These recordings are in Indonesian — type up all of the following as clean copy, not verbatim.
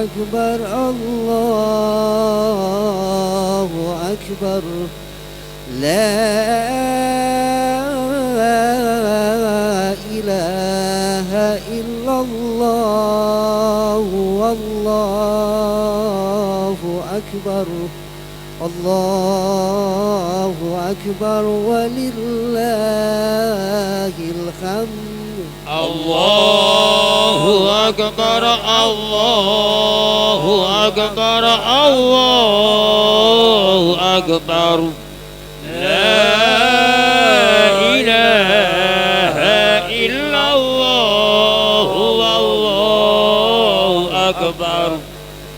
أكبر الله أكبر لا إله إلا الله والله أكبر الله أكبر ولله الحمد الله أكبر الله أكبر الله أكبر لا إله إلا الله والله أكبر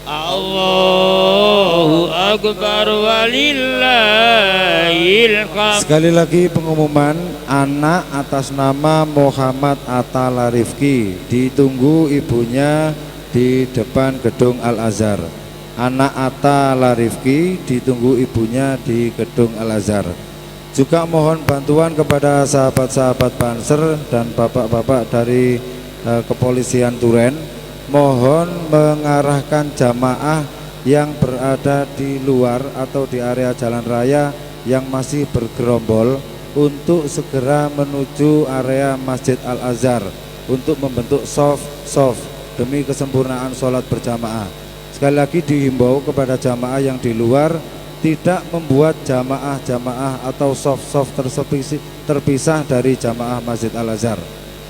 الله أكبر walillahil hamd. Sekali lagi pengumuman, anak atas nama Muhammad Atta Larifki ditunggu ibunya di depan gedung Al-Azhar. Anak Atta Larifki ditunggu ibunya di gedung Al-Azhar. Juga mohon bantuan kepada sahabat-sahabat Banser dan bapak-bapak dari kepolisian Duren, mohon mengarahkan jamaah yang berada di luar atau di area jalan raya yang masih bergerombol untuk segera menuju area Masjid Al-Azhar untuk membentuk soft demi kesempurnaan sholat berjamaah. Sekali lagi dihimbau kepada jamaah yang di luar tidak membuat jamaah-jamaah atau soft terpisah dari jamaah Masjid Al-Azhar.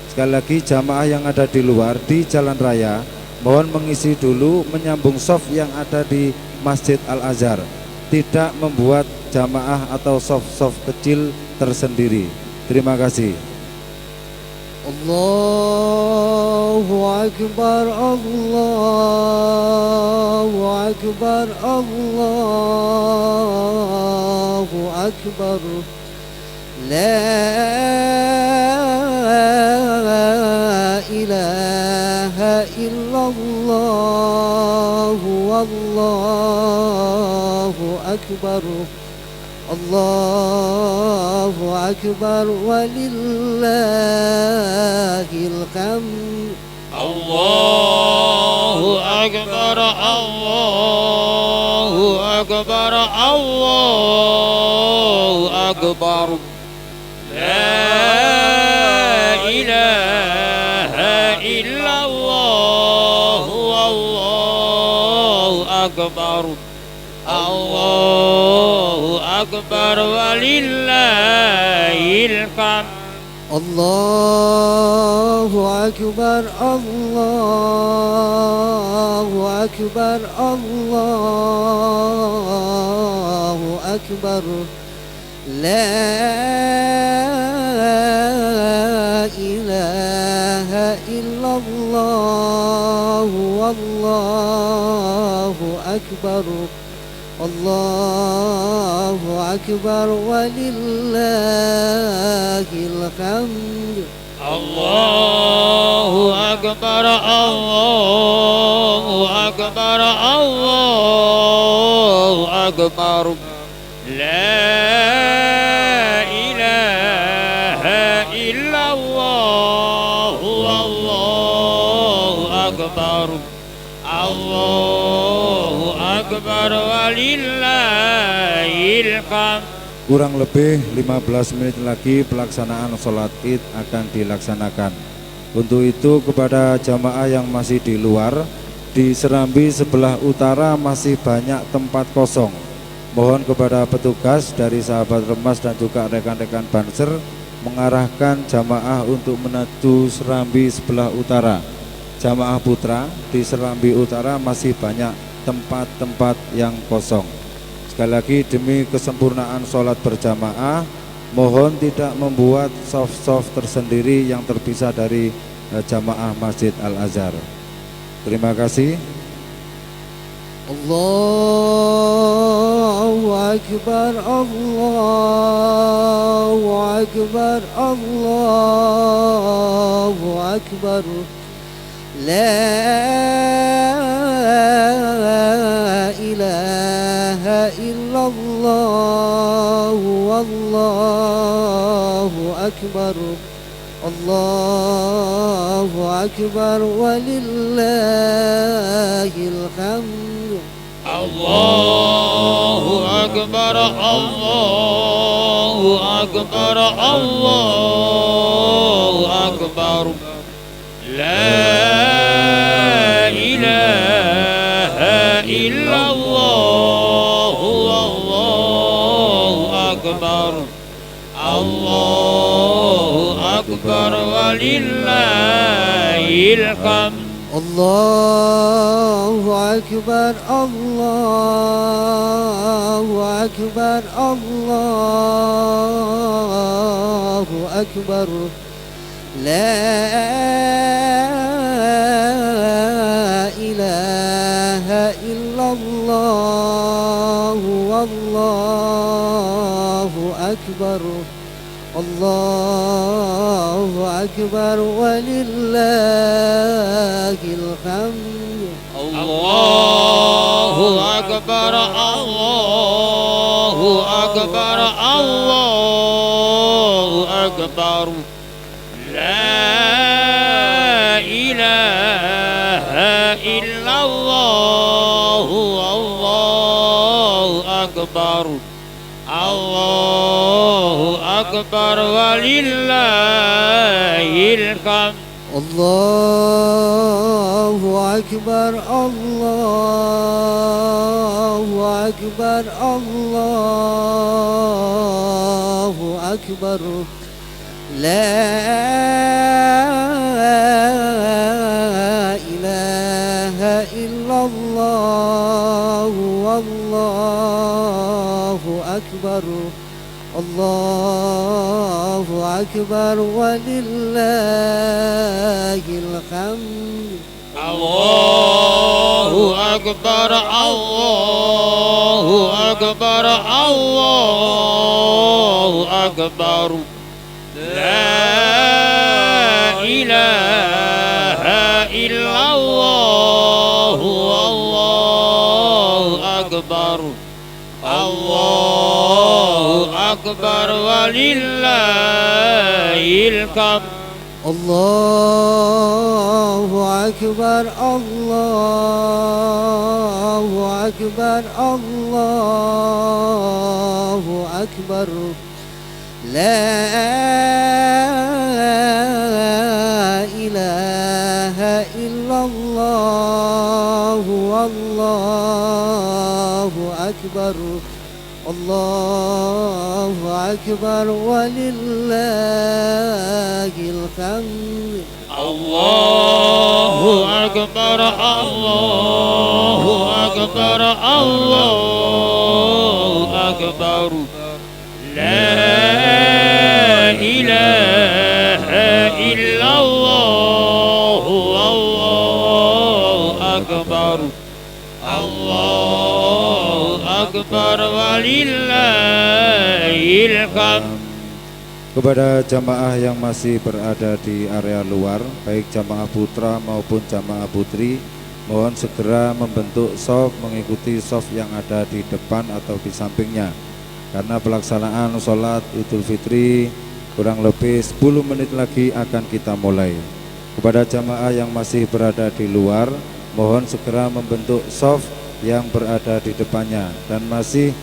Sekali lagi jamaah yang ada di luar di jalan raya mohon mengisi dulu menyambung soft yang ada di Masjid Al-Azhar, tidak membuat jamaah atau soft kecil tersendiri. Terima kasih. Allahu Akbar Allahu Akbar Allahu Akbar La ilaha illallah wallahu akbar Allahu akbar walillahil hamd Allahu akbar Allahu akbar Allahu akbar La ilaha illallah wallahu akbar Allahu akbar walillahil hamd Allahu akbar Allahu akbar Allahu akbar La ilaha illallah wallahu akbar Allahu akbar walillahil hamd Allahu akbar Allahu akbar Allahu akbar La ilaha illallah wallahu akbar Allahu akbar walillahil hamd. Kurang lebih 15 menit lagi pelaksanaan sholat id akan dilaksanakan. Untuk itu kepada jamaah yang masih di luar, di Serambi sebelah utara masih banyak tempat kosong. Mohon kepada petugas dari sahabat Remas dan juga rekan-rekan Banser mengarahkan jamaah untuk menuju Serambi sebelah utara. Jamaah putra di Serambi utara masih banyak tempat-tempat yang kosong. Sekali lagi demi kesempurnaan sholat berjamaah, mohon tidak membuat soft tersendiri yang terpisah dari jamaah Masjid Al-Azhar. Terima kasih. Allahu akbar Allahu akbar Allahu akbar La ilaha illallah wallahu akbar Allahu akbar walillahil الحمد الله أكبر الله أكبر الله أكبر لا إله إلا الله والله أكبر الله أكبر ولله الحمد الله أكبر الله أكبر الله أكبر لا إله إلا الله والله أكبر الله أكبر ولله الحمد الله أكبر الله أكبر الله أكبر لا إله إلا الله والله أكبر الله أكبر ولله الحمد الله أكبر الله أكبر الله أكبر لا إله إلا الله والله أكبر الله أكبر ولله الحمد الله أكبر الله أكبر الله أكبر لا إله إلا الله والله أكبر الله أكبر ولله الحمد الله أكبر الله أكبر الله أكبر لا إله إلا الله والله أكبر الله أكبر ولله الحمد الله أكبر الله أكبر الله أكبر لا إله إلا الله والله أكبر الله أكبر ولله الحمد. Kepada jamaah yang masih berada di area luar, baik jamaah putra maupun jamaah putri, mohon segera membentuk shaf mengikuti shaf yang ada di depan atau di sampingnya, karena pelaksanaan sholat Idul Fitri kurang lebih 10 menit lagi akan kita mulai. Kepada jamaah yang masih berada di luar, mohon segera membentuk shaf yang berada di depannya, dan masih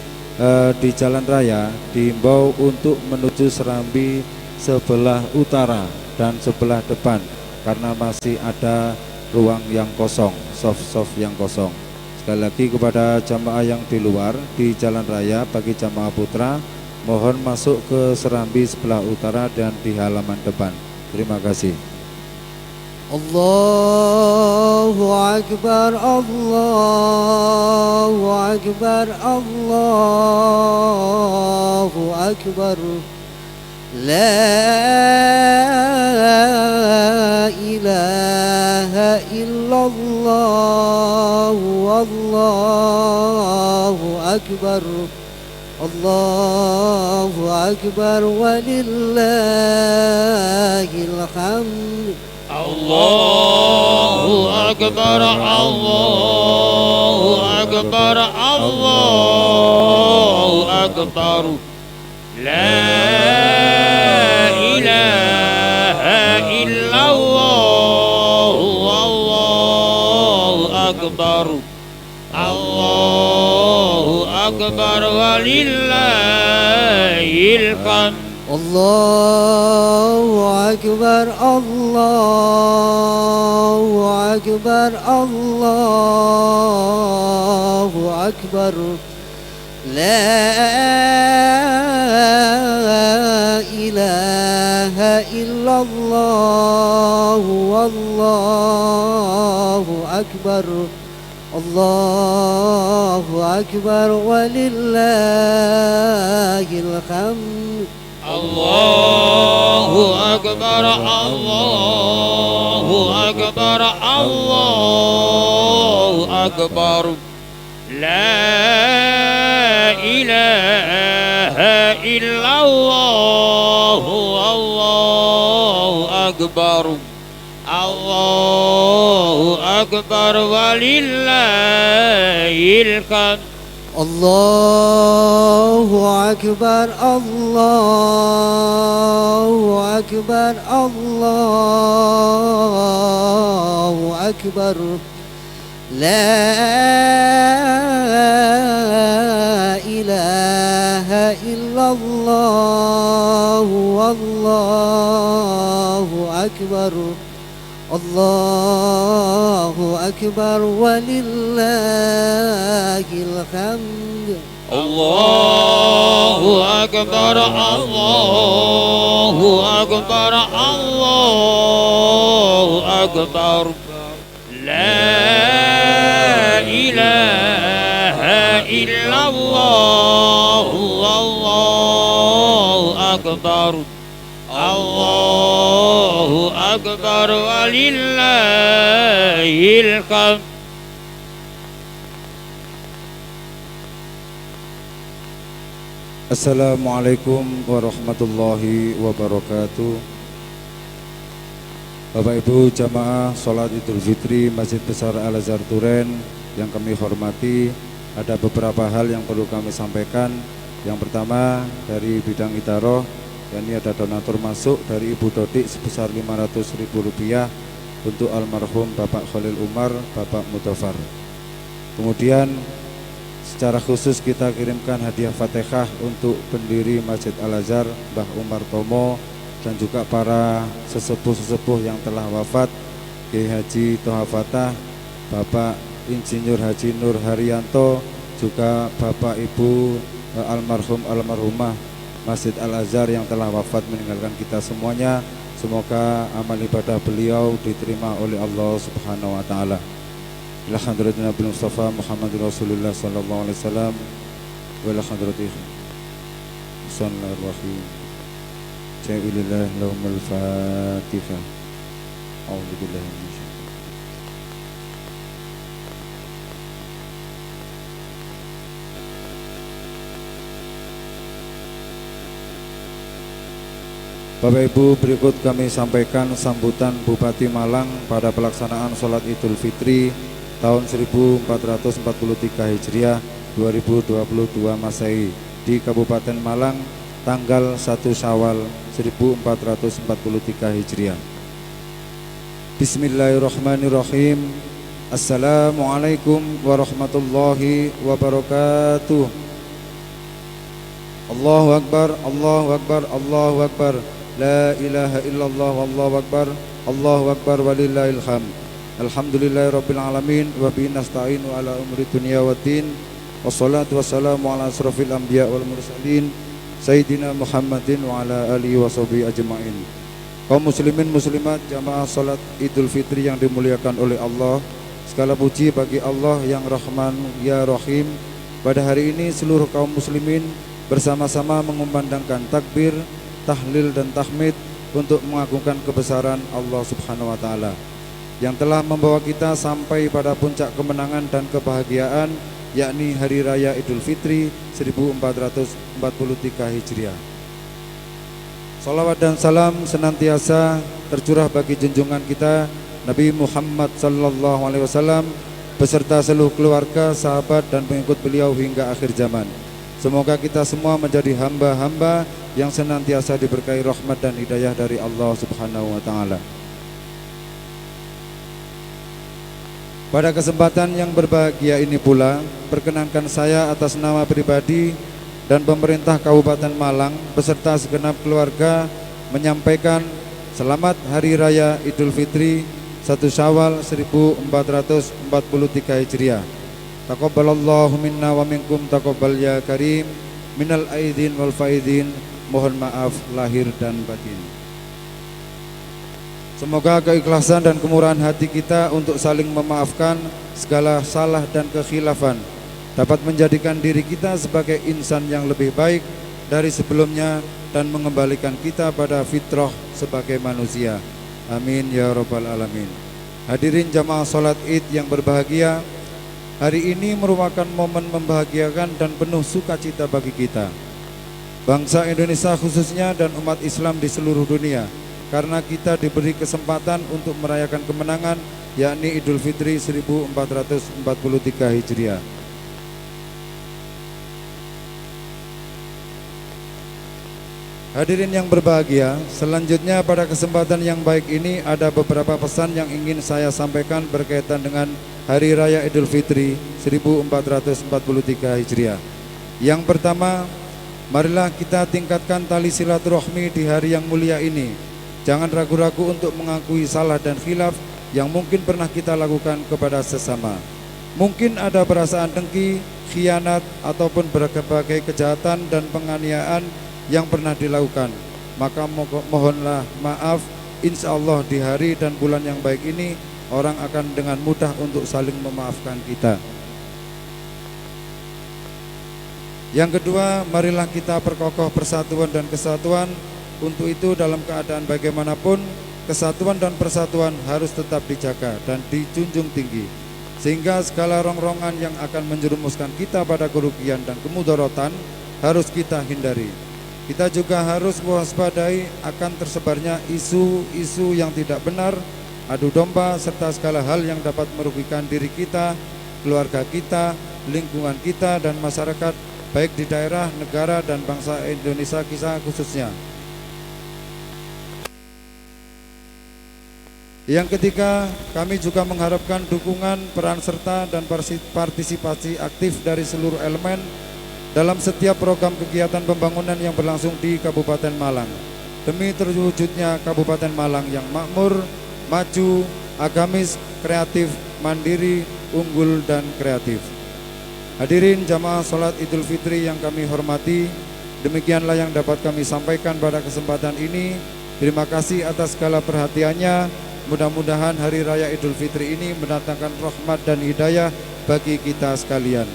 di jalan raya diimbau untuk menuju Serambi sebelah utara dan sebelah depan, karena masih ada ruang yang kosong, shaf yang kosong. Sekali lagi kepada jamaah yang di luar di jalan raya, bagi jamaah putra mohon masuk ke Serambi sebelah utara dan di halaman depan. Terima kasih. الله أكبر الله أكبر الله أكبر لا إله إلا الله والله أكبر الله أكبر ولله الحمد الله أكبر الله أكبر الله أكبر لا إله إلا الله والله أكبر أكبر الله أكبر ولله الحمد الله أكبر الله أكبر الله أكبر لا إله إلا الله والله أكبر الله أكبر ولله الحمد الله أكبر الله أكبر الله أكبر لا إله إلا الله والله أكبر الله أكبر ولله الحمد الله أكبر الله أكبر الله أكبر لا إله إلا الله والله أكبر الله أكبر ولله الحمد الله أكبر الله أكبر الله أكبر لا إله إلا الله والله أكبر الله أكبر ولله الحمد Assalamualaikum warahmatullahi wabarakatuh. Bapak Ibu jamaah sholat Idul Fitri Masjid Besar Al-Azhar Duren yang kami hormati, ada beberapa hal yang perlu kami sampaikan. Yang pertama dari bidang Idaroh, yakni ada donatur masuk dari Ibu Dodik sebesar Rp500.000 untuk almarhum Bapak Khalil Umar, Bapak Mudofar. Kemudian secara khusus kita kirimkan hadiah Fatihah untuk pendiri Masjid Al-Azhar Mbah Umar Tomo dan juga para sesepuh-sesepuh yang telah wafat, Kiai Haji Toha Fatah, Bapak Insinyur Haji Nur Haryanto, juga Bapak Ibu almarhum almarhumah Masjid Al-Azhar yang telah wafat meninggalkan kita semuanya. Semoga amal ibadah beliau diterima oleh Allah Subhanahu wa taala. Ila hadratin Nabi Mustafa Muhammadur Rasulullah sallallahu alaihi wasallam wa ila hadratin sallallahu alaihi Ja'ilillah lahumul fatihah. A'udzu billahi minasyaitonir Bapak Ibu, berikut kami sampaikan sambutan Bupati Malang pada pelaksanaan sholat Idul Fitri tahun 1443 Hijriah 2022 Masehi di Kabupaten Malang tanggal 1 Syawal 1443 Hijriah. Bismillahirrahmanirrahim. Assalamualaikum warahmatullahi wabarakatuh. Allahu Akbar, Allahu Akbar, Allahu Akbar. La ilaha illallah wallahu akbar. Allahu akbar walillahil hamd. Alhamdulillahirabbil alamin wa bihi nasta'inu ala umuri dunya waddin. Wassalatu wassalamu ala asrofil anbiya wal mursalin Sayyidina Muhammadin wa ala alihi wa sahbihi ajma'in. Kaum muslimin muslimat jamaah salat Idul Fitri yang dimuliakan oleh Allah, segala puji bagi Allah yang Rahman ya Rahim. Pada hari ini seluruh kaum muslimin bersama-sama mengumandangkan takbir, tahlil dan tahmid untuk mengagungkan kebesaran Allah Subhanahu wa taala yang telah membawa kita sampai pada puncak kemenangan dan kebahagiaan, yakni Hari Raya Idul Fitri 1443 Hijriah. Salawat dan salam senantiasa tercurah bagi junjungan kita Nabi Muhammad sallallahu alaihi wasallam beserta seluruh keluarga, sahabat dan pengikut beliau hingga akhir zaman. Semoga kita semua menjadi hamba-hamba yang senantiasa diberkahi rahmat dan hidayah dari Allah Subhanahu wa taala. Pada kesempatan yang berbahagia ini pula, perkenankan saya atas nama pribadi dan pemerintah Kabupaten Malang beserta segenap keluarga menyampaikan selamat Hari Raya Idul Fitri 1 Syawal 1443 Hijriah. Taqabbalallahu minna wa minkum taqabbal ya karim. Minal aidin wal faidin. Mohon maaf lahir dan batin. Semoga keikhlasan dan kemurahan hati kita untuk saling memaafkan segala salah dan kekhilafan dapat menjadikan diri kita sebagai insan yang lebih baik dari sebelumnya dan mengembalikan kita pada fitrah sebagai manusia. Amin ya rabbal alamin. Hadirin jamaah salat Id yang berbahagia, hari ini merupakan momen membahagiakan dan penuh sukacita bagi kita, bangsa Indonesia khususnya dan umat Islam di seluruh dunia, karena kita diberi kesempatan untuk merayakan kemenangan, yakni Idul Fitri 1443 Hijriah. Hadirin yang berbahagia, selanjutnya pada kesempatan yang baik ini ada beberapa pesan yang ingin saya sampaikan berkaitan dengan Hari Raya Idul Fitri 1443 Hijriah. Yang pertama, marilah kita tingkatkan tali silaturahmi di hari yang mulia ini. Jangan ragu-ragu untuk mengakui salah dan khilaf yang mungkin pernah kita lakukan kepada sesama. Mungkin ada perasaan dengki, khianat, ataupun berbagai kejahatan dan penganiayaan yang pernah dilakukan. Maka mohonlah maaf, insya Allah di hari dan bulan yang baik ini orang akan dengan mudah untuk saling memaafkan kita. Yang kedua, marilah kita perkokoh persatuan dan kesatuan. Untuk itu dalam keadaan bagaimanapun, kesatuan dan persatuan harus tetap dijaga dan dijunjung tinggi, sehingga segala rongrongan yang akan menjerumuskan kita pada kerugian dan kemudaratan harus kita hindari. Kita juga harus waspadai akan tersebarnya isu-isu yang tidak benar, adu domba, serta segala hal yang dapat merugikan diri kita, keluarga kita, lingkungan kita, dan masyarakat, baik di daerah, negara, dan bangsa Indonesia kita khususnya. Yang ketiga, kami juga mengharapkan dukungan, peran serta, dan partisipasi aktif dari seluruh elemen dalam setiap program kegiatan pembangunan yang berlangsung di Kabupaten Malang, demi terwujudnya Kabupaten Malang yang makmur, maju, agamis, kreatif, mandiri, unggul, dan kreatif. Hadirin jamaah sholat Idul Fitri yang kami hormati, demikianlah yang dapat kami sampaikan pada kesempatan ini. Terima kasih atas segala perhatiannya. Mudah-mudahan Hari Raya Idul Fitri ini mendatangkan rahmat dan hidayah bagi kita sekalian.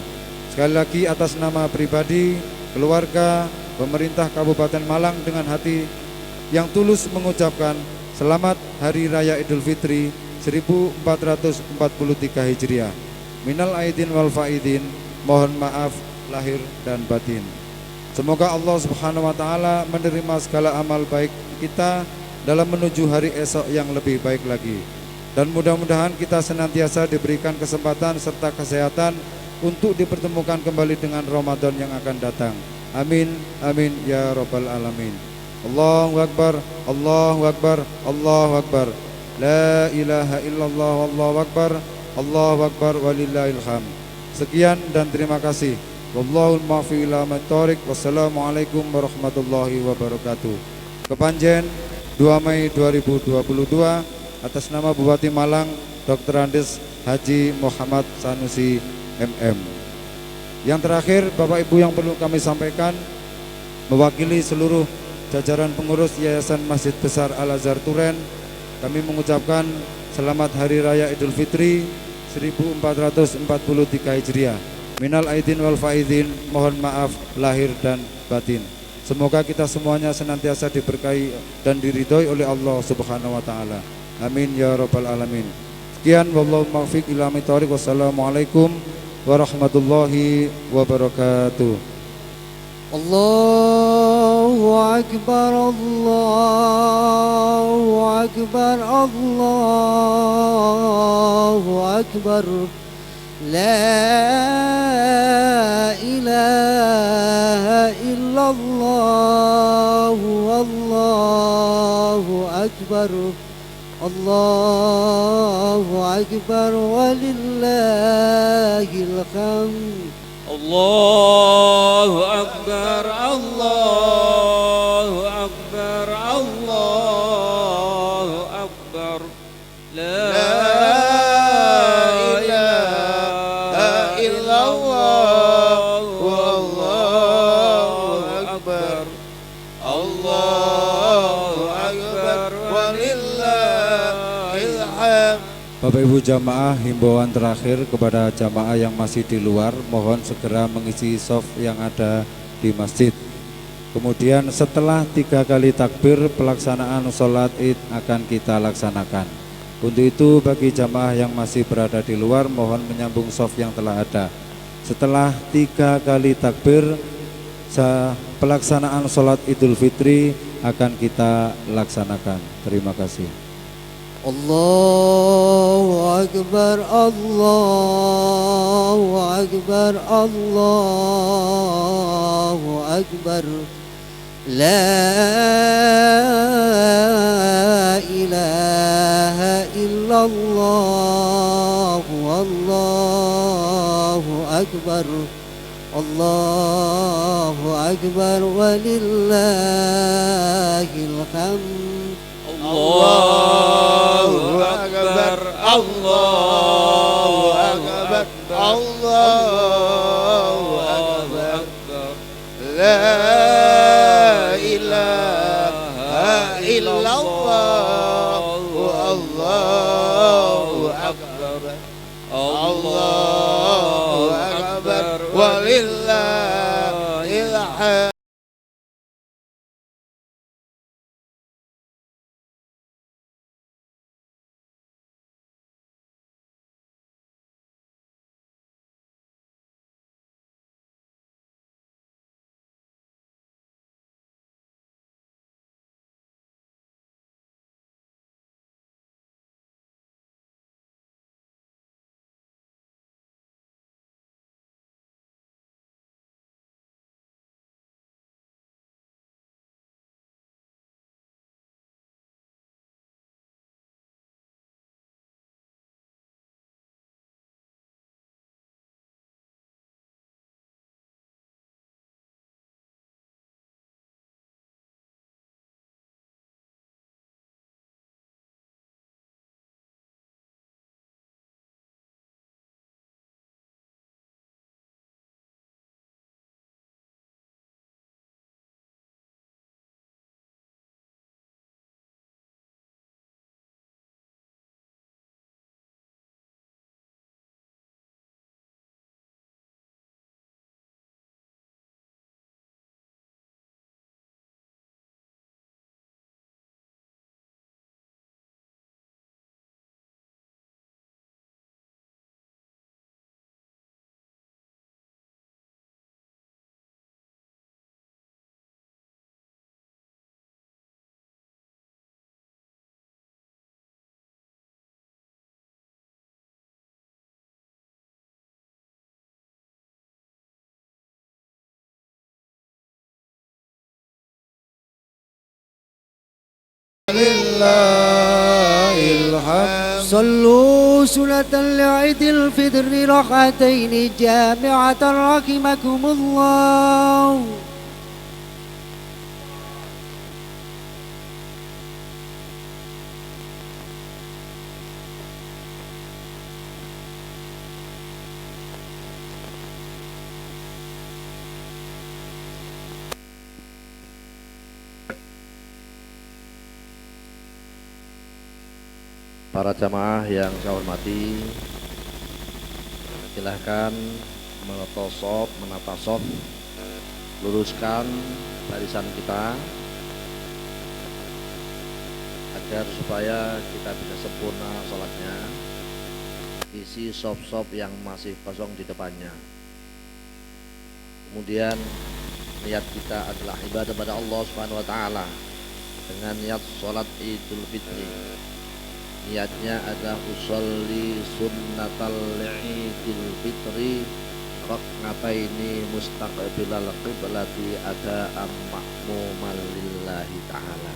Sekali lagi atas nama pribadi, keluarga, pemerintah Kabupaten Malang dengan hati yang tulus mengucapkan selamat Hari Raya Idul Fitri 1443 Hijriah. Minal aidin wal faidin, mohon maaf lahir dan batin. Semoga Allah Subhanahu wa taala menerima segala amal baik kita dalam menuju hari esok yang lebih baik lagi. Dan mudah-mudahan kita senantiasa diberikan kesempatan serta kesehatan untuk dipertemukan kembali dengan Ramadan yang akan datang. Amin, amin ya rabbal alamin. Allahu akbar, Allahu akbar, Allahu akbar. La ilaha illallah, Allahu akbar, Allahu akbar walillahil hamd. Sekian dan terima kasih. Wallahul muwaffiq ila aqwamit thoriq. Wassalamualaikum warahmatullahi wabarakatuh. Kepanjen 2 Mei 2022 atas nama Bupati Malang Dr. Andes Haji Muhammad Sanusi MM. Yang terakhir, Bapak Ibu yang perlu kami sampaikan, mewakili seluruh jajaran pengurus Yayasan Masjid Besar Al-Azhar Turen, kami mengucapkan selamat Hari Raya Idul Fitri 1443 Hijriah. Minal aidin wal faidin, mohon maaf lahir dan batin. Semoga kita semuanya senantiasa diberkahi dan diridhoi oleh Allah Subhanahu wa taala. Amin ya rabbal alamin. Sekian, wallahu muwaffiq ila aqwamit thoriq. Wassalamualaikum warahmatullahi wabarakatuh. Allahu akbar, Allahu akbar, Allahu akbar. La ilaha illallah, Allahu akbar, Allahu akbar walillah. الحمد الله أكبر الله أكبر الله أكبر لا إله إلا الله والله أكبر الله أكبر ولله الحمد. Bapak Ibu jamaah, himbauan terakhir kepada jamaah yang masih di luar, mohon segera mengisi soft yang ada di masjid. Kemudian setelah 3 kali takbir, pelaksanaan sholat id akan kita laksanakan. Untuk itu bagi jamaah yang masih berada di luar, mohon menyambung soft yang telah ada. Setelah 3 kali takbir, pelaksanaan sholat idul fitri akan kita laksanakan. Terima kasih. الله أكبر الله أكبر الله أكبر لا إله إلا الله والله أكبر الله أكبر ولله الحمد الله أكبر الله أكبر الله أكبر لا إله إلا الله الله أكبر الله أكبر ولله الحمد. صلوا سنة لعيد الفطر ركعتين جامعة رحمكم الله. Para jamaah yang saya hormati, silahkan menata shaf, luruskan barisan kita agar supaya kita bisa sempurna sholatnya. Isi shaf-shaf yang masih kosong di depannya. Kemudian niat kita adalah ibadah pada Allah Subhanahu wa taala dengan niat sholat Idul Fitri. Niatnya adalah usolli sunnatal Idul Fitri rak'ataini mustaqbilal qiblati ada'an ma'muman lillahi ta'ala.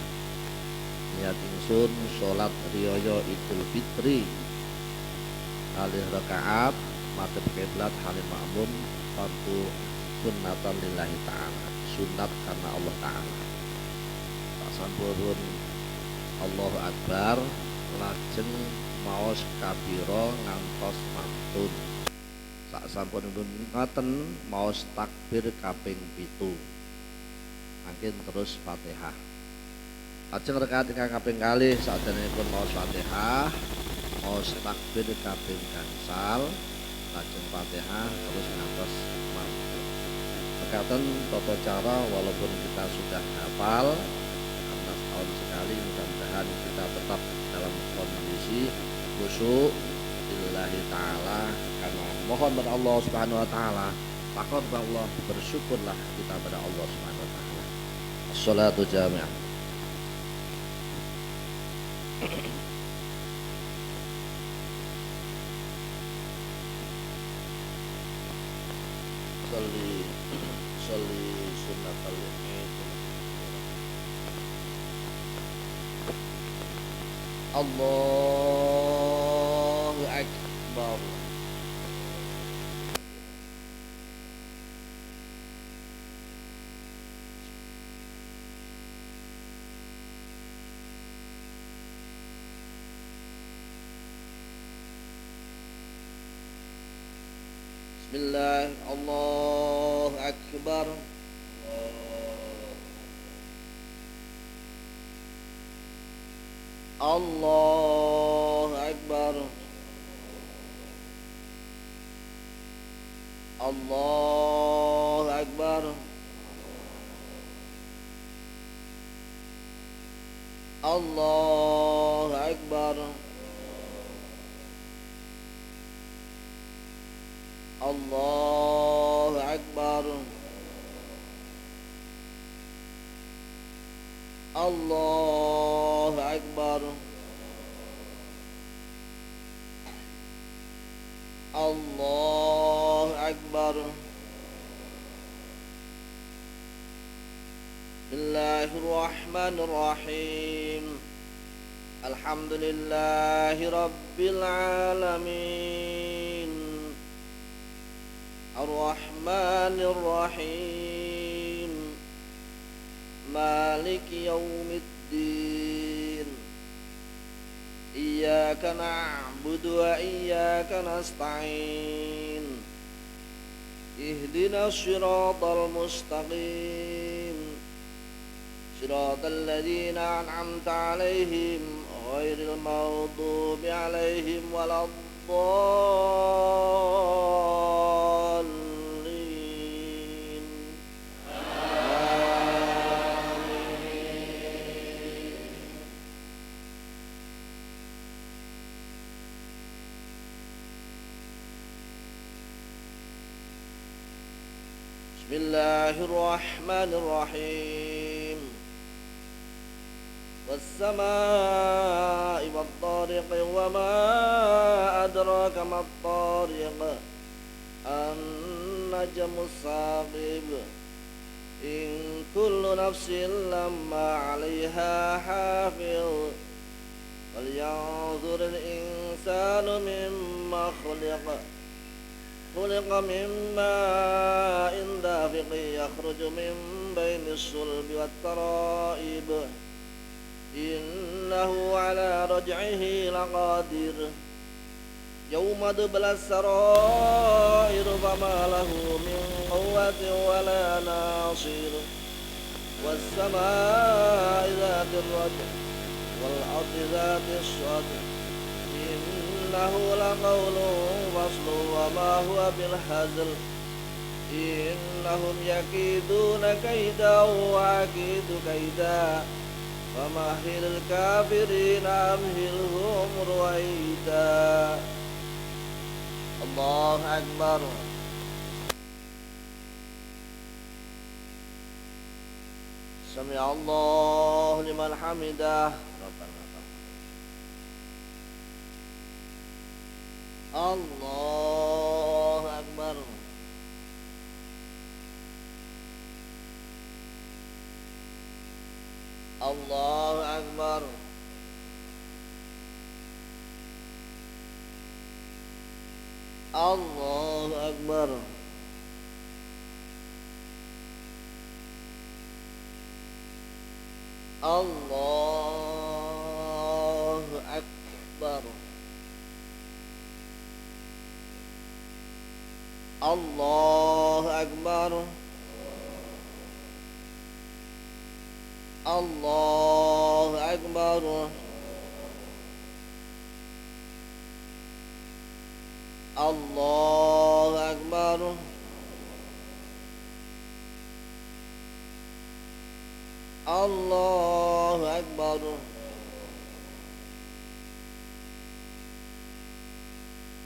Niat ingsun sholat riyaya Idul Fitri kalih rakaat madhep kiblat halil ma'mum fardu sunnatan lillahi ta'ala, sunat karena Allah ta'ala. Tak sampurun Allahu Akbar lajeng maos kabira ngantos mantun. Sak sampunipun ngaten maos takbir kaping 7. Mangkin terus Fatihah. Lajeng rekaat ingkang kaping kalih saderengipun maos Fatihah, maos takbir kaping gangsal, lajeng Fatihah terus ngantos mantun. Mekaten tata cara walaupun kita sudah hafal karena setahun sekali, mudah-mudahan kita tetap dalam kondisi khusyuk lillahi ta'ala, karena mohon pada Allah subhanahu wa ta'ala, takut pada Allah, bersyukurlah kita pada Allah subhanahu wa ta'ala. As-salatu jami'ah. Salli sunnatal Id. Allahu Akbar. Bismillah, Allahu Akbar. Allahu Akbar. Allahu Akbar. Allahu Akbar. Allahu Akbar. Allahu Akbar. Allahu Akbar. Bismillahirrahmanirrahim. Alhamdulillahi Rabbil Alamin. Ar-Rahmanir-Rahim. Maliki yaumiddin. Iyyaka na'budu wa iyyaka nasta'in. Ihdinas siratal mustaqim. Siratal ladzina an'amta 'alaihim ghairil maghdubi 'alaihim waladdallin. Bismillahirrahmanirrahim. Was-samaa'i wat-tariq wa ma adraka mat-tariq. An-najmus saqib. In kullu nafsin lamma 'alaiha hafiz. Falyanzuril insanu mimma khuliqa. خلق من ماء دافق يخرج من بين الصلب والترائب إنه على رجعه لقادر يوم تبلى السرائر فما له من قوة ولا ناصر والسماء ذات الرجع والأرض ذات الصدع إنه لقول فصل وما هو بالهزل إنهم يكيدون كيدا وأكيد كيدا فمهل الكافرين أمهلهم رويدا. الله أكبر. سمع الله لمن حمده. Allahu Akbar. Allahu Akbar. الله أكبر الله أكبر الله أكبر الله أكبر الله أكبر الله أكبر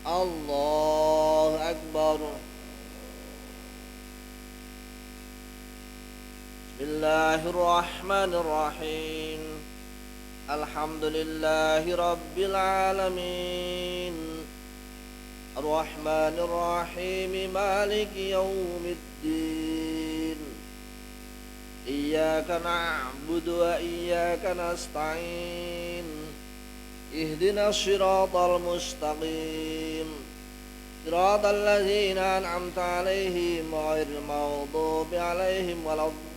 الله أكبر بسم الله الرحمن الرحيم الحمد لله رب العالمين الرحمن الرحيم مالك يوم الدين إياك نعبد وإياك نستعين اهدنا الصراط المستقيم صراط الذين أنعمت عليهم غير المغضوب عليهم ولا الضالين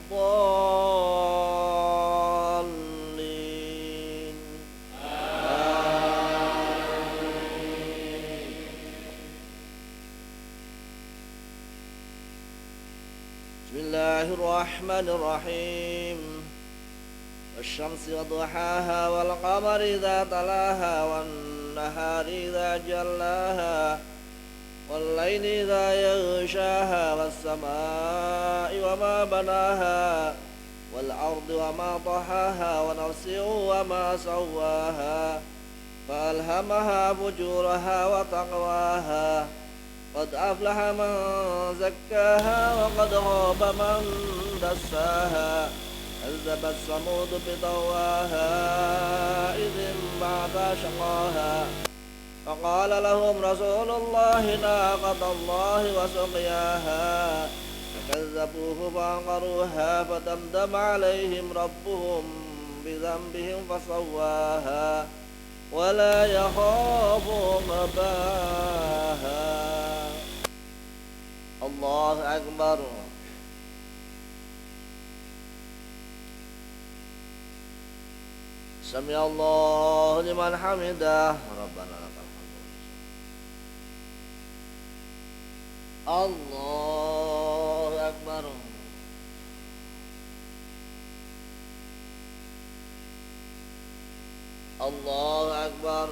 بسم الله الرحمن الرحيم والشمس وضحاها والقمر إذا تلاها والنهار إذا جلاها والليل إذا يغشاها والسماء وما بناها والأرض وما طحاها ونفس وما سواها فألهمها فجورها وتقواها قد أفلح من زكاها وقد خاب من دساها كذبت ثمود بطغواها إذ انبعث أشقاها فقال لهم رسول الله ناقة الله وسقياها فكذبوه فعقروها فدمدم عليهم ربهم بذنبهم فسواها ولا يخاف عقباها الله أكبر سمع الله لمن حمده ربنا لك الحمد الله أكبر الله أكبر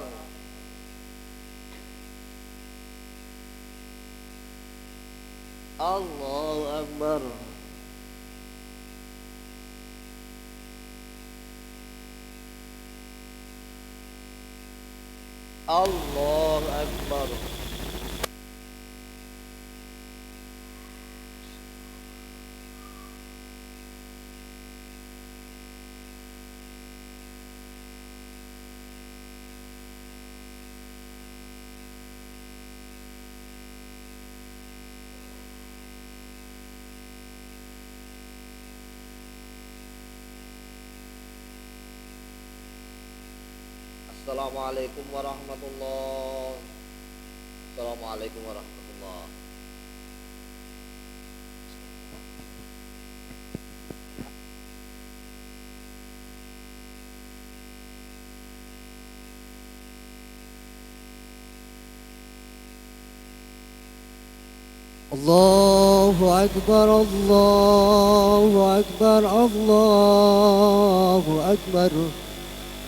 الله أكبر الله أكبر Assalamualaikum warahmatullahi wabarakatuh. Assalamualaikum warahmatullahi wabarakatuh. الله أكبر الله أكبر الله أكبر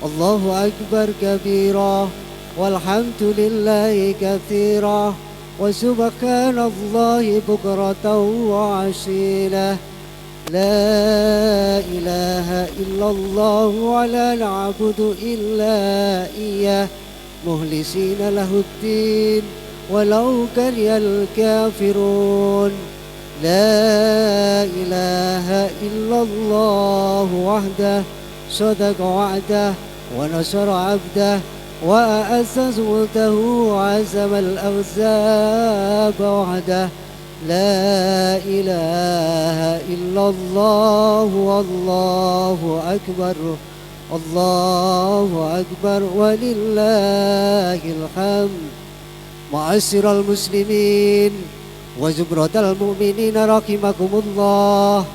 الله أكبر كبيرا والحمد لله كثيرا وسبحان الله بكرة وعشيلا لا إله إلا الله ولا نعبد إلا إياه مخلصين له الدين ولو كره الكافرون لا إله إلا الله وحده صدق وعده ونصر عبده وأعز زوجته وعزم الأحزاب وحده لا إله إلا الله والله أكبر الله أكبر ولله الحمد معاشر المسلمين وزمرة المؤمنين رحمكم الله،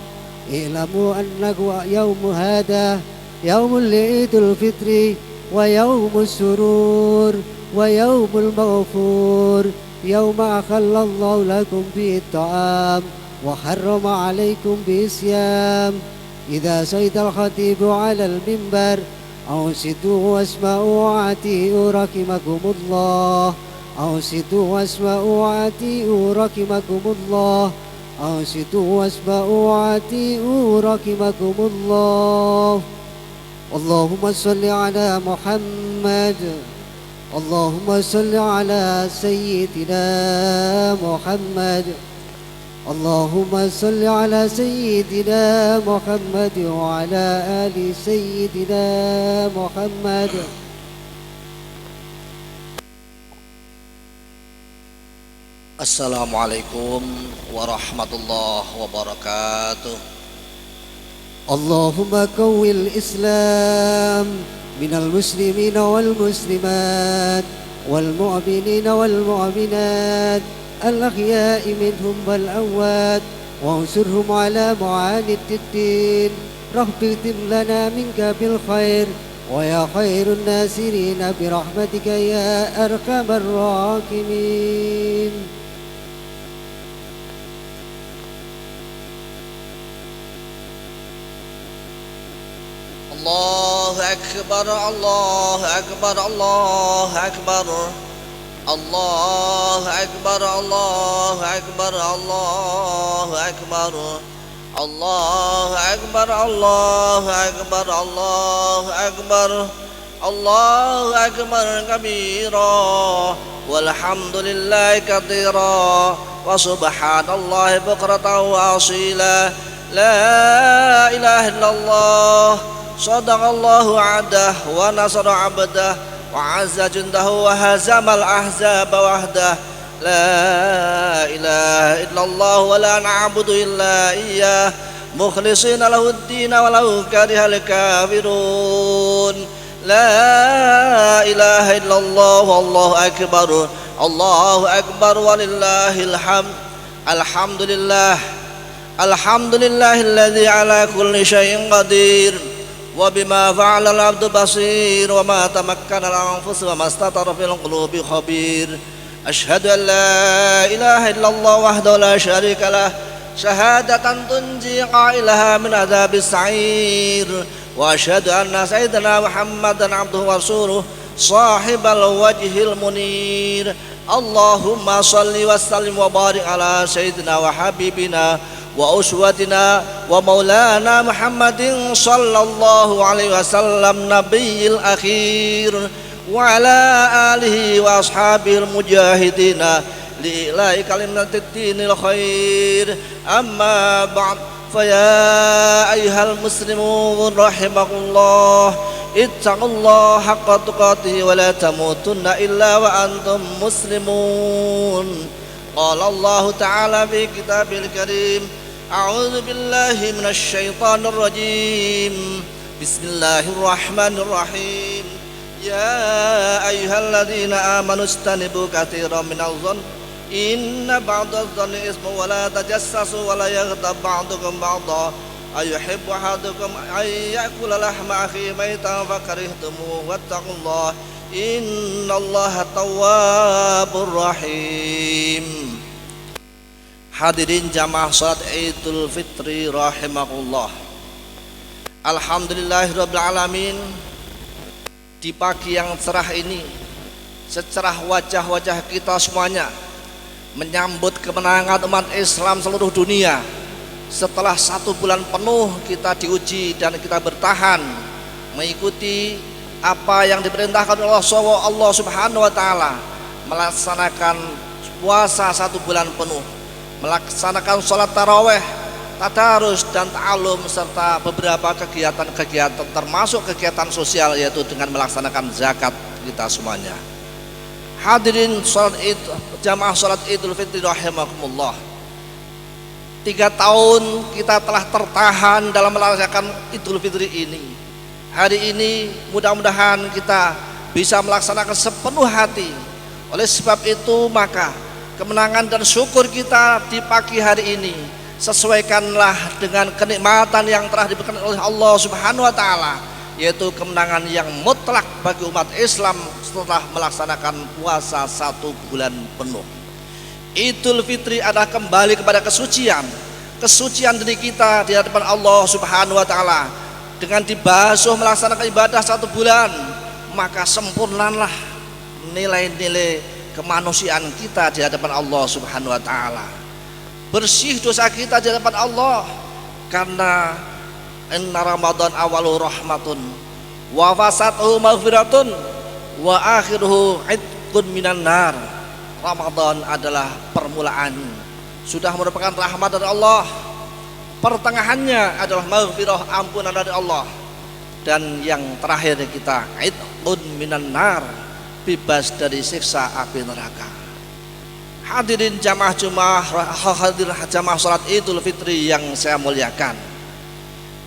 اعلموا أنه يوم هذا يوم لعيد الفطر ويوم السرور ويوم المغفور، يوم أحل الله لكم فيه الطعام وحرم عليكم به الصيام. إذا صعد الخطيب على المنبر أنصتوا واسمعوا وأطيعوا رحمكم الله، أنصتوا واسمعوا وأطيعوا رحمكم الله، أنصتوا واسمعوا وأطيعوا رحمكم الله. اللهم صل على محمد، اللهم صل على سيدنا محمد، اللهم صل على سيدنا محمد وعلى آل سيدنا محمد. Assalamualaikum warahmatullahi wabarakatuh. اللهم قوي الإسلام من المسلمين والمسلمات والمؤمنين والمؤمنات الأحياء منهم والأموات، وانصرهم على معاند الدين. رب اختم لنا منك بالخير ويا خير الناصرين برحمتك يا أرحم الراحمين. الله أكبر الله أكبر الله أكبر الله أكبر الله أكبر الله أكبر الله أكبر الله أكبر الله أكبر الله أكبر كبيرا والحمد لله كثيرا وسبحان الله بكرة وأصيلا. لا إله إلا الله صدق الله وعده ونصر عبده وعز جنده وهزم الأحزاب وحده. لا إله إلا الله ولا نعبد إلا إياه مخلصين له الدين ولو كره الكافرون. لا إله إلا الله والله أكبر الله أكبر ولله الحمد. الحمد لله الحمد لله الذي على كل شيء قدير وبما فعل العبد بصير وما تمكن الأنفس وما استطر في القلوب خبير. أشهد أن لا إله إلا الله وحده لا شريك له شهادة تنجي قائلها من عذاب السعير، وأشهد أن سيدنا محمدا عبده ورسوله صاحب الوجه المنير. اللهم صل وسلم وبارك على سيدنا وحبيبنا وأسوتنا ومولانا محمد صلى الله عليه وسلم نبي الأخير وعلى آله وأصحابه المجاهدين لإعلاء كلمة الدين الخير. أما بعد فيا أيها المسلمون رحمكم الله اتقوا الله حق تقاته ولا تموتن إلا وأنتم مسلمون. قال الله تعالى في كتابه الكريم: أعوذ بالله من الشيطان الرجيم، بسم الله الرحمن الرحيم. يا أيها الذين آمنوا اجتنبوا كثيرا من الظن إن بعض الظن إثم ولا تجسسوا ولا يغتب بعضكم بعضا أيحب أحدكم أن يأكل لحم أخيه ميتا فكرهتموه واتقوا الله إن الله تواب rahim. Hadirin jamaah salat Idul Fitri rahimakumullah. Alhamdulillahirabbil alamin. Di pagi yang cerah ini, secerah wajah-wajah kita semuanya menyambut kemenangan umat Islam seluruh dunia. Setelah 1 bulan penuh kita diuji dan kita bertahan mengikuti apa yang diperintahkan oleh Allah Subhanahu wa taala, melaksanakan puasa 1 bulan penuh, melaksanakan sholat taraweh, tadarus dan ta'alum serta beberapa kegiatan-kegiatan termasuk kegiatan sosial yaitu dengan melaksanakan zakat kita semuanya. Hadirin jamaah sholat Idul Fitri rahimakumullah. 3 tahun kita telah tertahan dalam melaksanakan Idul Fitri ini. Hari ini mudah-mudahan kita bisa melaksanakan sepenuh hati Oleh sebab itu maka kemenangan dan syukur kita di pagi hari ini sesuaikanlah dengan kenikmatan yang telah diberikan oleh Allah Subhanahu wa taala, yaitu kemenangan yang mutlak bagi umat Islam setelah melaksanakan puasa 1 bulan penuh. Idul Fitri adalah kembali kepada kesucian diri kita di hadapan Allah Subhanahu wa taala. Dengan dibasuh melaksanakan ibadah 1 bulan, maka sempurnalah nilai-nilai kemanusiaan kita di hadapan Allah Subhanahu wa taala. Bersih dosa kita di hadapan Allah, karena inna Ramadan awalu rahmatun wa wasatuhu maghfiratun wa akhiruhu itqun minan nar. Ramadan adalah permulaan, sudah merupakan rahmat dari Allah, pertengahannya adalah maghfirah, ampunan dari Allah, dan yang terakhir kita itqun minan nar, bebas dari siksa api neraka. Hadirin jamaah salat Idul Fitri yang saya muliakan,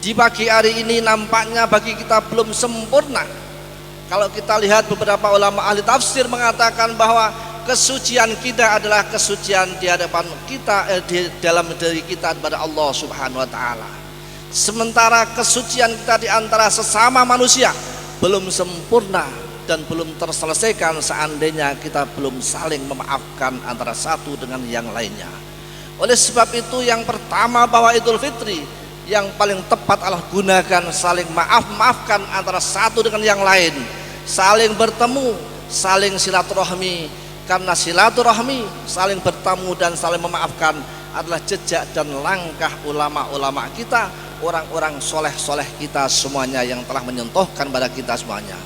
di pagi hari ini nampaknya bagi kita belum sempurna. Kalau kita lihat beberapa ulama ahli tafsir mengatakan bahwa kesucian kita adalah kesucian di hadapan kita, di dalam diri kita kepada Allah Subhanahu wa taala. Sementara kesucian kita di antara sesama manusia belum sempurna dan belum terselesaikan seandainya kita belum saling memaafkan antara satu dengan yang lainnya. Oleh sebab itu yang pertama bahwa Idul Fitri yang paling tepat adalah gunakan saling maafkan antara satu dengan yang lain, saling bertemu, saling silaturahmi, karena silaturahmi, saling bertemu dan saling memaafkan adalah jejak dan langkah ulama-ulama kita, orang-orang soleh-soleh kita semuanya yang telah menyentuhkan pada kita semuanya.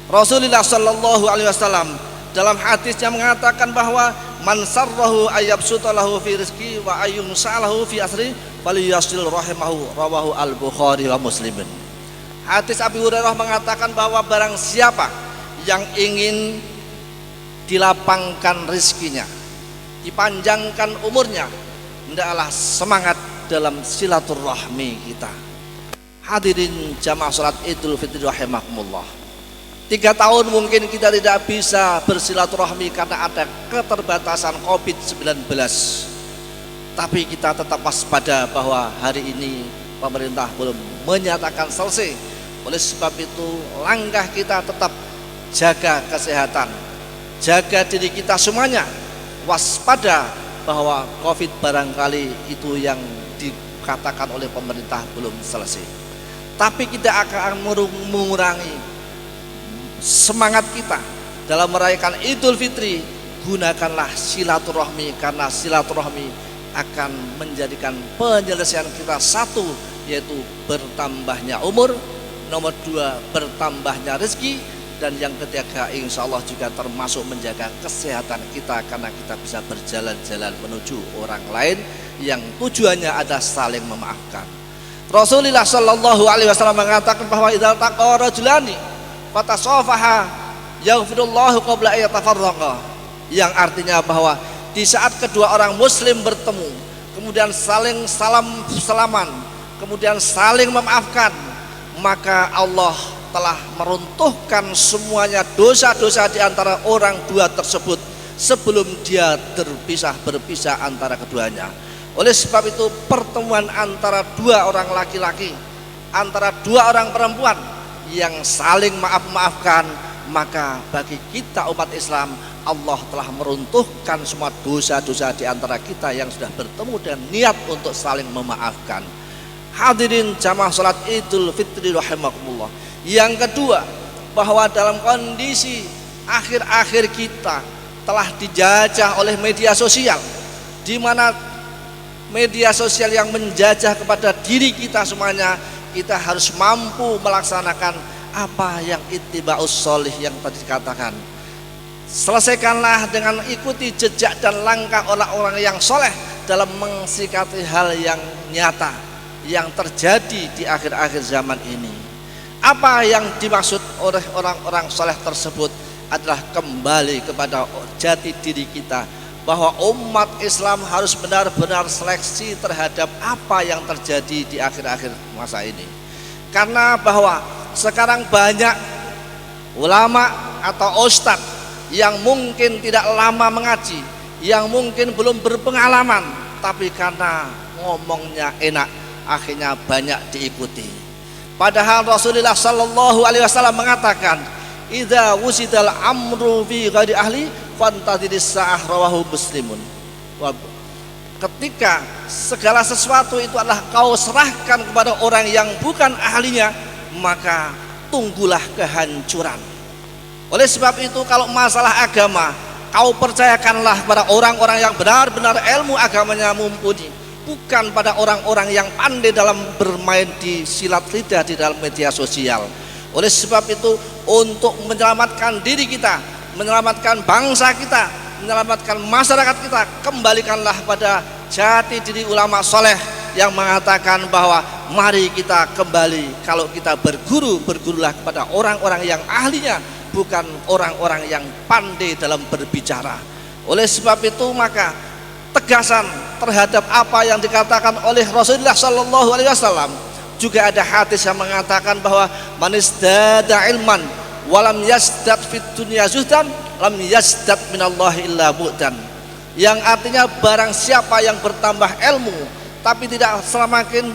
Rasulullah Shallallahu Alaihi Wasallam dalam hadisnya mengatakan bahwa man sarrahu ayyabsutalahu fi rizqi wa ayyumsalahu fi asri falyasil rahimahu, rawahu al-Bukhari wa Muslimin. Hadis Abi Hurairah mengatakan bahwa barang siapa yang ingin dilapangkan rizkinya, dipanjangkan umurnya, hendaklah semangat dalam silaturahmi kita. Hadirin jamaah salat Idul Fitri rahimakumullah. 3 tahun mungkin kita tidak bisa bersilaturahmi karena ada keterbatasan COVID-19. Tapi kita tetap waspada bahwa hari ini pemerintah belum menyatakan selesai. Oleh sebab itu langkah kita tetap jaga kesehatan, jaga diri kita semuanya, waspada bahwa COVID barangkali itu yang dikatakan oleh pemerintah belum selesai. Tapi kita akan mengurangi semangat kita dalam merayakan Idul Fitri. Gunakanlah silaturahmi, karena silaturahmi akan menjadikan penyelesaian kita satu, yaitu bertambahnya umur, nomor 2 bertambahnya rezeki, dan yang ketiga insya Allah juga termasuk menjaga kesehatan kita, karena kita bisa berjalan-jalan menuju orang lain yang tujuannya ada saling memaafkan. Rasulullah Shallallahu Alaihi Wasallam mengatakan bahwa idza taqa rajulani fatasafaha yaghfirullahu qabla ayatafarraqa, yang artinya bahwa di saat kedua orang muslim bertemu, kemudian saling salaman, kemudian saling memaafkan, maka Allah telah meruntuhkan semuanya dosa-dosa di antara orang dua tersebut sebelum dia berpisah antara keduanya. Oleh sebab itu pertemuan antara 2 orang laki-laki, antara 2 orang perempuan yang saling maafkan, maka bagi kita umat Islam, Allah telah meruntuhkan semua dosa-dosa di antara kita yang sudah bertemu dan niat untuk saling memaafkan. Hadirin jamaah salat Idul Fitri rahimakumullah. Yang kedua, bahwa dalam kondisi akhir-akhir kita telah dijajah oleh media sosial, di mana media sosial yang menjajah kepada diri kita semuanya, kita harus mampu melaksanakan apa yang ittiba'us sholih yang tadi dikatakan. Selesaikanlah dengan ikuti jejak dan langkah orang-orang yang soleh dalam mensikapi hal yang nyata yang terjadi di akhir-akhir zaman ini. Apa yang dimaksud oleh orang-orang soleh tersebut adalah kembali kepada jati diri kita, bahwa umat Islam harus benar-benar seleksi terhadap apa yang terjadi di akhir-akhir masa ini. Karena bahwa sekarang banyak ulama atau ustadz yang mungkin tidak lama mengaji, yang mungkin belum berpengalaman, tapi karena ngomongnya enak akhirnya banyak diikuti. Padahal Rasulullah sallallahu alaihi wasallam mengatakan, "Idza wusidal amru fi ghairi ahli fantadhiris sa'ah," rawahu Muslimun. Ketika segala sesuatu itu adalah kau serahkan kepada orang yang bukan ahlinya, maka tunggulah kehancuran. Oleh sebab itu, kalau masalah agama, kau percayakanlah pada orang-orang yang benar-benar ilmu agamanya mumpuni, bukan pada orang-orang yang pandai dalam bermain di silat lidah di dalam media sosial. Oleh sebab itu, untuk menyelamatkan diri kita, menyelamatkan bangsa kita, menyelamatkan masyarakat kita, kembalikanlah pada jati diri ulama soleh yang mengatakan bahwa mari kita kembali, kalau kita berguru, bergurulah kepada orang-orang yang ahlinya, bukan orang-orang yang pandai dalam berbicara. Oleh sebab itu, maka tegasan terhadap apa yang dikatakan oleh Rasulullah sallallahu alaihi wasallam, juga ada hadis yang mengatakan bahwa manisdada ilman walam yasdad fit dunya zuhdan lam yasdad minallahi illa bu'dan, yang artinya barang siapa yang bertambah ilmu tapi tidak semakin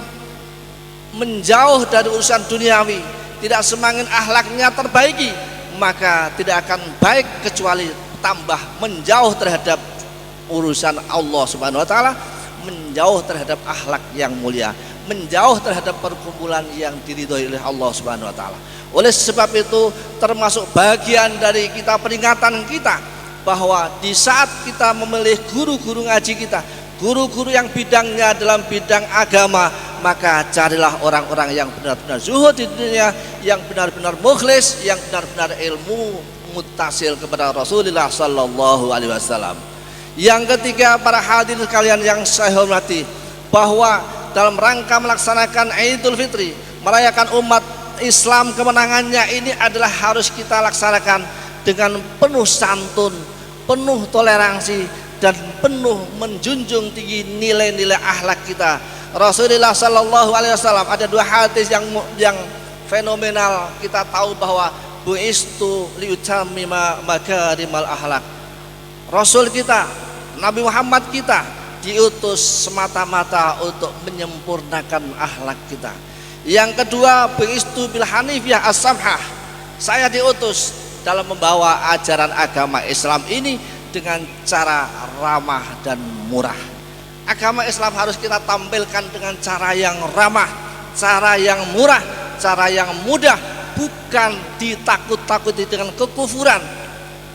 menjauh dari urusan duniawi, tidak semakin akhlaknya terbaiki, maka tidak akan baik kecuali tambah menjauh terhadap urusan Allah Subhanahu wa taala, menjauh terhadap akhlak yang mulia, menjauh terhadap perkumpulan yang diridhoi oleh Allah Subhanahu wa taala. Oleh sebab itu, termasuk bagian dari kita peringatan kita bahwa di saat kita memilih guru-guru ngaji kita, guru-guru yang bidangnya dalam bidang agama, maka carilah orang-orang yang benar-benar zuhud di dunia, yang benar-benar mukhlis, yang benar-benar ilmu muttasil kepada Rasulullah sallallahu alaihi wasallam. Yang ketiga, para hadirin sekalian yang saya hormati, bahwa dalam rangka melaksanakan Idul Fitri, merayakan umat Islam kemenangannya ini adalah harus kita laksanakan dengan penuh santun, penuh toleransi, dan penuh menjunjung tinggi nilai-nilai akhlak kita. Rasulullah sallallahu alaihi wasallam, ada dua hadis yang fenomenal. Kita tahu bahwa bu'istu liutammima makarimal akhlak. Rasul kita, Nabi Muhammad kita diutus semata-mata untuk menyempurnakan akhlak kita. Yang kedua, bu'istu bil hanifiyah as-samhah. Saya diutus dalam membawa ajaran agama Islam ini dengan cara ramah dan murah. Agama Islam harus kita tampilkan dengan cara yang ramah, cara yang murah, cara yang mudah, bukan ditakut-takuti dengan kekufuran,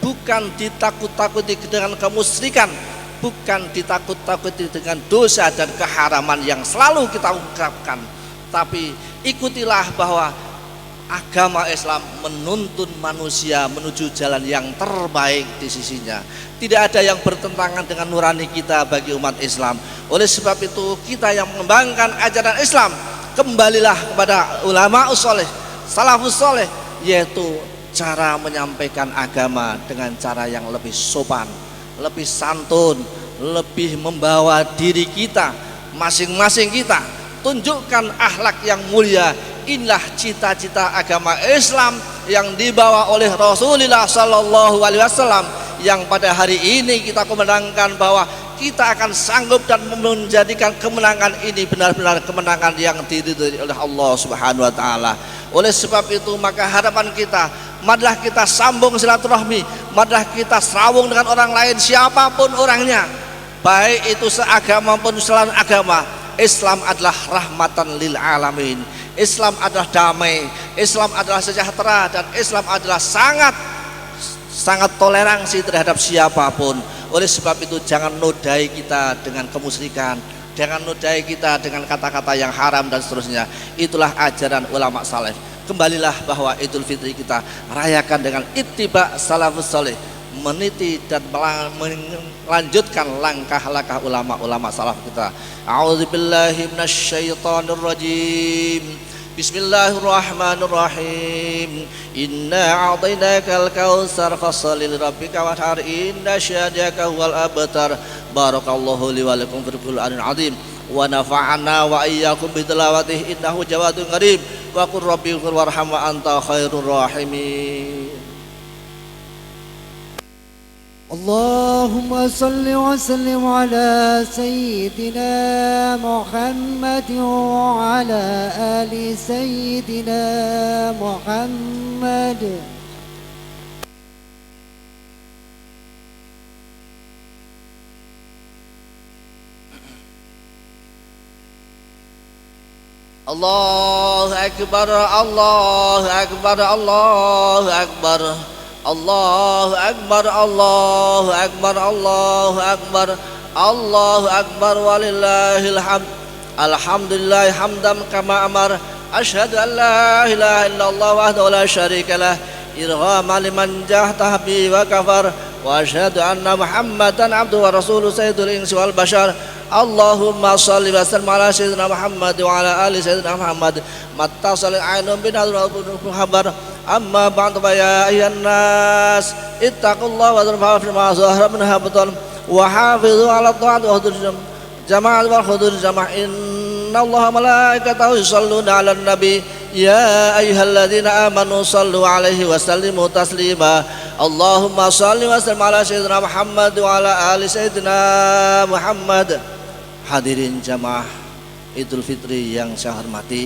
bukan ditakut-takuti dengan kemusyrikan, bukan ditakut-takuti dengan dosa dan keharaman yang selalu kita ungkapkan. Tapi ikutilah bahwa agama Islam menuntun manusia menuju jalan yang terbaik di sisinya. Tidak ada yang bertentangan dengan nurani kita bagi umat Islam. Oleh sebab itu, kita yang mengembangkan ajaran Islam, kembalilah kepada ulama usoleh, salafus soleh, yaitu cara menyampaikan agama dengan cara yang lebih sopan, lebih santun, lebih membawa diri kita, masing-masing kita. Tunjukkan akhlak yang mulia. Inilah cita-cita agama Islam yang dibawa oleh Rasulullah sallallahu alaihi wasallam, yang pada hari ini kita kemenangkan bahwa kita akan sanggup dan menjadikan kemenangan ini benar-benar kemenangan yang diridhoi oleh Allah Subhanahu wa taala. Oleh sebab itu, maka harapan kita, marilah kita sambung silaturahmi, marilah kita serawung dengan orang lain siapapun orangnya, baik itu seagama maupun selain agama. Islam adalah rahmatan lil alamin. Islam adalah damai, Islam adalah sejahtera, dan Islam adalah sangat toleransi terhadap siapapun. Oleh sebab itu, jangan nodai kita dengan kemusyrikan, jangan nodai kita dengan kata-kata yang haram dan seterusnya. Itulah ajaran ulama saleh. Kembalilah bahwa Idul Fitri kita rayakan dengan ittiba salafus saleh, meniti dan melanjutkan langkah-langkah ulama-ulama salaf kita. A'udzubillahi minasyaitonirrajim. Bismillahirrahmanirrahim. Inna a'tainakal kautsar fasholli lirabbika wanhar inna syani'aka huwal abtar. Barakallahu li wa lakum fil Qur'anil azim wa nafa'ana wa iyyakum bi tilawatihi innahu jawadun karim. Wa qur rabbi ighfir warham wa anta khairur rahimin. اللهم صل وسلم على سيدنا محمد وعلى آل سيدنا محمد. الله أكبر الله أكبر الله أكبر الله أكبر الله أكبر الله أكبر الله أكبر ولله الحمد. الحمد لله حمدا كما أمر. أشهد أن لا إله إلا الله وحده لا شريك له إرغاما لمن جحد به وكفر. وأشهد أن محمدا عبده ورسوله سيد الإنس والبشر. اللهم صل وسلم على سيدنا محمد وعلى آل سيدنا محمد ما اتصل عين بنظر خبر. أما بعد فيا أيها الناس اتقوا الله وذروا فيما ظهر منها بطن وحافظوا على الطاعة وحضور الجماعة وحضور الجماعة. إن الله ملائكته يصلون على النبي يا أيها الذين آمنوا صلوا عليه وسلموا تسليما. اللهم صل وسلم على سيدنا محمد وعلى آل سيدنا محمد. Hadirin jamaah Idul Fitri yang saya hormati,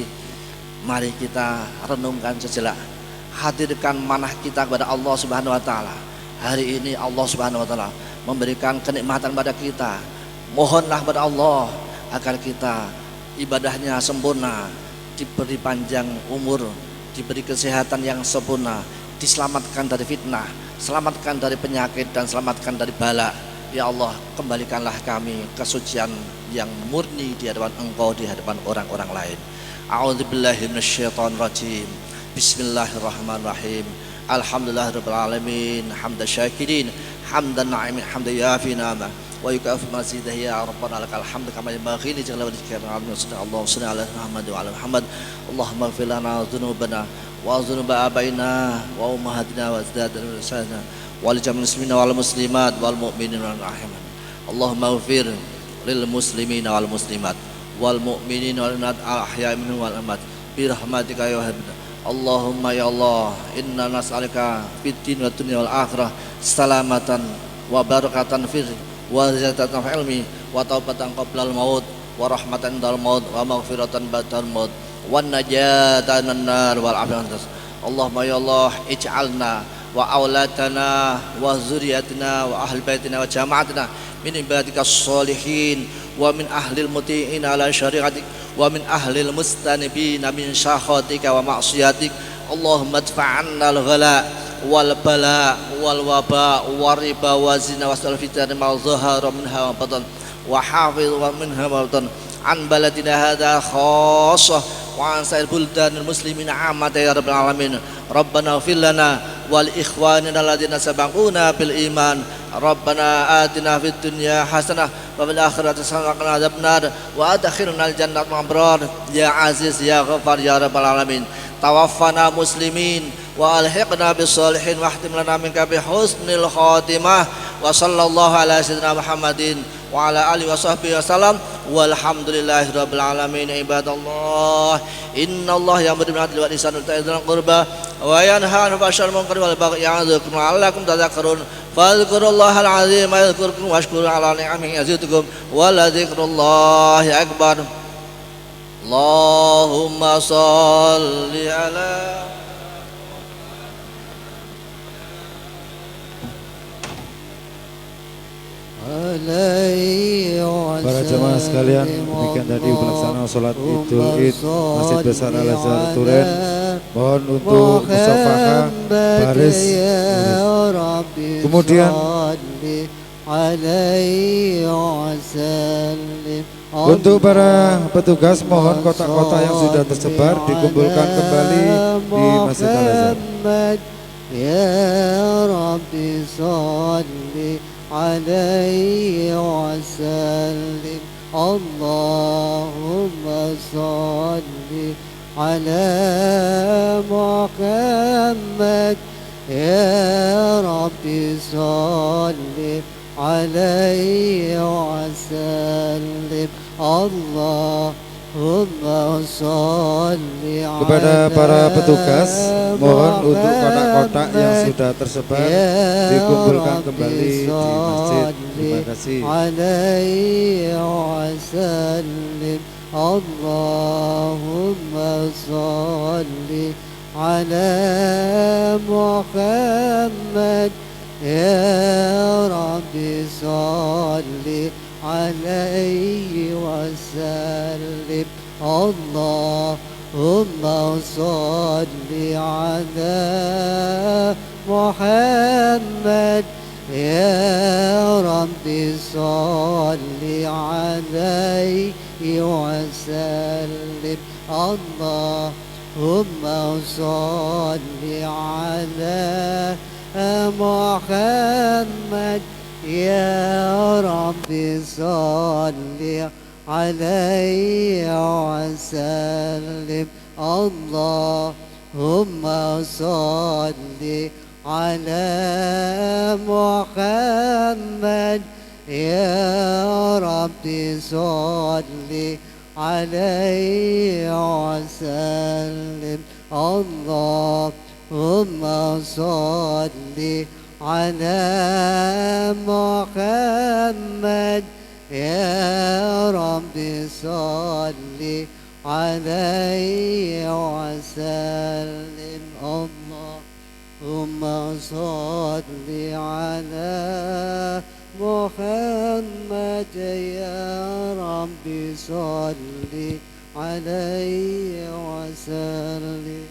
mari kita renungkan sejenak, hadirkan manah kita kepada Allah Subhanahu wa taala. Hari ini Allah Subhanahu wa taala memberikan kenikmatan pada kita. Mohonlah kepada Allah agar kita ibadahnya sempurna, diberi panjang umur, diberi kesehatan yang sempurna, diselamatkan dari fitnah, selamatkan dari penyakit dan selamatkan dari bala. Ya Allah, kembalikanlah kami kesucian yang murni di hadapan Engkau, di hadapan orang-orang lain. A'udzubillahi minasyaitonirrajim. Bismillahirrahmanirrahim. Alhamdulillahirabbil alamin, hamdan syakirin, hamdan na'imin, hamdan yafi ni'amah wa yukafi mazidah. Ya rabbana lakal hamdu kama yanbaghi li jalali wajhika Allahumma shalli ala Muhammad wa ala Muhammad. Allahumma ighfir lana dzunubana wa dzunuba abaina wa ummahatina wa ajdadina wal jami'il muslimina wal muslimat wal mu'minina wal rahimin. Allahumma ighfir lil muslimina wal muslimat wal mu'minina wal mu'minat al ahya'i minhum wal amwat bi rahmatika ya wahhab. Allahumma ya Allah, inna nas'aluka fid din wa dunya wal akhirah salamatan wa barakatan fil wa ziyadatan fil ilmi wa taubatan qabla al maut wa rahmatan dal maut wa maghfiratan ba'dal maut wan najatan minan nar wal afiyatan. Allahumma ya Allah, ij'alna wa auladana wa zuriyatina wa ahli baitina wa jama'atina min ibadika sholihin wa min ahlil muti'in ala syariatik wa min ahlil mustanibina min syakhatika wa ma'siyatik. Allahumma adfa'anna al-ghala wal bala wal waba wa riba wa zina wa sal fitan ma zahara minha wa batan wa hafiz wa minha wa batan an baladina hadha khassah wa an sa'il buldanil muslimin amata ya rabbal alamin. Rabbana ighfir lana wal ikhwanina alladziina sabaquna bil iman. Rabbana atina fid dunya hasanah wa fil akhirati hasanah wa qina adzabannar wa adkhilna al jannata ma'al abrar ya aziz ya ghafar ya rabbal alamin. Tawaffana muslimin wa alhiqna bis sholihin wa ahtim lana minka bi husnil khatimah. Wa sallallahu ala sayyidina Muhammadin wa ala alihi wa sahbihi wasallam walhamdulillahi rabbil alamin. Ibadallah, innallaha ya'muru bil 'adli wal ihsani wa ita'i dzil qurba wa yanha 'anil fahsya'i wal munkari wal baghi ya'idzukum la'allakum tadhakkarun. Fadhkurullahal 'azim yadhkurkum washkuru 'ala ni'amihi yazidkum wa la dzikrullahi akbar. Allahumma shalli 'ala Para jemaah sekalian, demikian tadi pelaksanaan sholat Idul Id Masjid Besar Al Azhar Turen. Mohon untuk musafahah baris. Kemudian untuk para petugas, mohon kotak-kotak yang sudah tersebar dikumpulkan kembali di Masjid Al Azhar. Ya Rabbi salli alaihi wasallim. Allahumma salli ala Muhammad. Ya Rabbi salli alaihi wasallim. Allahumma Kepada para petugas, mohon untuk kotak-kotak yang sudah tersebar dikumpulkan kembali di masjid. Terima kasih. Allahumma salli ala Muhammad ya Rabbi salli alaihi wasallim. Allahumma salli ala Muhammad ya Rabbi salli alaihi wasallim. Allahumma salli ala Muhammad ya Rabbi salli alaihi wasallim. Allahumma salli ala Muhammad ya Rabbi salli alaihi wasallim. Allahumma salli ala Muhammad ya Rabbi salli alaihi wasallim. Allahumma salli ala Muhammad ya Rabbi salli alaihi wasallim.